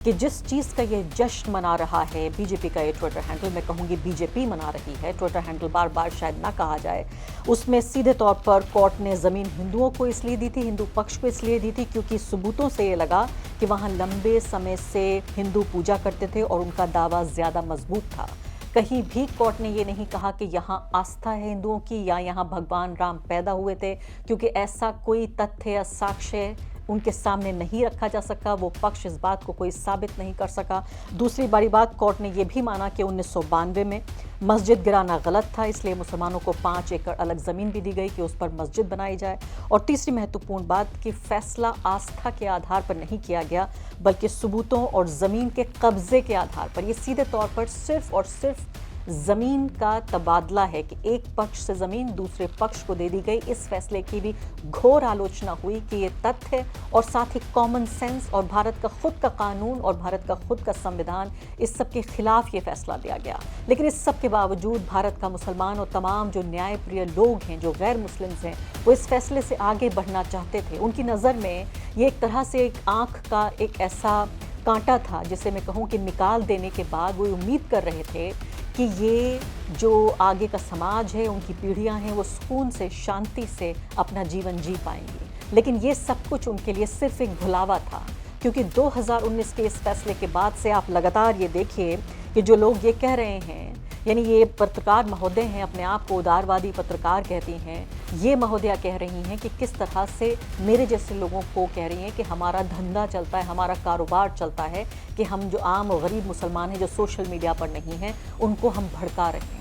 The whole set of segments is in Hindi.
कि जिस चीज़ का ये जश्न मना रहा है बीजेपी का ये ट्विटर हैंडल, मैं कहूँगी बीजेपी मना रही है, ट्विटर हैंडल बार बार शायद ना कहा जाए, उसमें सीधे तौर पर कोर्ट ने ज़मीन हिंदुओं को इसलिए दी थी, हिंदू पक्ष को इसलिए दी थी क्योंकि सबूतों से ये लगा कि वहाँ लंबे समय से हिंदू पूजा करते थे और उनका दावा ज़्यादा मजबूत था। कहीं भी कोर्ट ने ये नहीं कहा कि यहाँ आस्था है हिंदुओं की या यहाँ भगवान राम पैदा हुए थे, क्योंकि ऐसा कोई तथ्य या साक्ष्य उनके सामने नहीं रखा जा सका। वो पक्ष इस बात को कोई साबित नहीं कर सका। दूसरी बड़ी बात, कोर्ट ने ये भी माना कि 1992 में मस्जिद गिराना गलत था, इसलिए मुसलमानों को 5 एकड़ अलग ज़मीन भी दी गई कि उस पर मस्जिद बनाई जाए। और तीसरी महत्वपूर्ण बात कि फैसला आस्था के आधार पर नहीं किया गया, बल्कि सबूतों और ज़मीन के कब्जे के आधार पर। ये सीधे तौर पर सिर्फ और सिर्फ ज़मीन का तबादला है कि एक पक्ष से ज़मीन दूसरे पक्ष को दे दी गई। इस फैसले की भी घोर आलोचना हुई कि ये तथ्य और साथ ही कॉमन सेंस और भारत का खुद का कानून और भारत का खुद का संविधान, इस सब के खिलाफ ये फैसला लिया गया। लेकिन इस सब के बावजूद भारत का मुसलमान और तमाम जो न्यायप्रिय लोग हैं, जो गैर मुस्लिम्स हैं, वो इस फैसले से आगे बढ़ना चाहते थे। उनकी नज़र में ये एक तरह से एक आँख का एक ऐसा कांटा था जिसे मैं कहूँ कि निकाल देने के बाद वो उम्मीद कर रहे थे कि ये जो आगे का समाज है, उनकी पीढ़ियां हैं, वो सुकून से, शांति से अपना जीवन जी पाएंगी। लेकिन ये सब कुछ उनके लिए सिर्फ एक भुलावा था, क्योंकि 2019 के इस फैसले के बाद से आप लगातार ये देखिए कि जो लोग ये कह रहे हैं, यानी ये पत्रकार महोदय हैं, अपने आप को उदारवादी पत्रकार कहती हैं, ये महोदया कह रही हैं कि किस तरह से मेरे जैसे लोगों को कह रही हैं कि हमारा धंधा चलता है, हमारा कारोबार चलता है, कि हम जो आम गरीब मुसलमान हैं जो सोशल मीडिया पर नहीं हैं, उनको हम भड़का रहे हैं।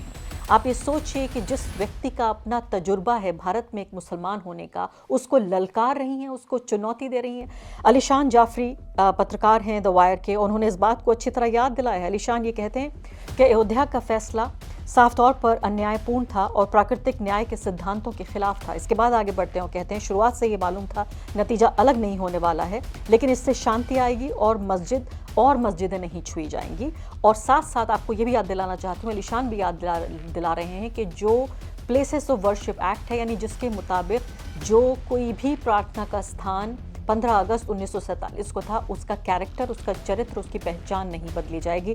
आप ये सोचिए कि जिस व्यक्ति का अपना तजुर्बा है भारत में एक मुसलमान होने का, उसको ललकार रही हैं, उसको चुनौती दे रही हैं। अलीशान जाफरी पत्रकार हैं द वायर के, उन्होंने इस बात को अच्छी तरह याद दिलाया है। अलीशान ये कहते हैं कि अयोध्या का फैसला साफ तौर पर अन्यायपूर्ण था और प्राकृतिक न्याय के सिद्धांतों के खिलाफ था। इसके बाद आगे बढ़ते हैं और कहते हैं शुरुआत से ये मालूम था नतीजा अलग नहीं होने वाला है, लेकिन इससे शांति आएगी और मस्जिदें नहीं छुई जाएंगी। और साथ साथ आपको ये भी याद दिलाना चाहती हूँ, अलीशान भी याद दिला रहे हैं कि जो प्लेसेस ऑफ वर्शिप एक्ट है, यानी जिसके मुताबिक जो कोई भी प्रार्थना का स्थान 15 अगस्त 1947 को था, उसका कैरेक्टर, उसका चरित्र, उसकी पहचान नहीं बदली जाएगी।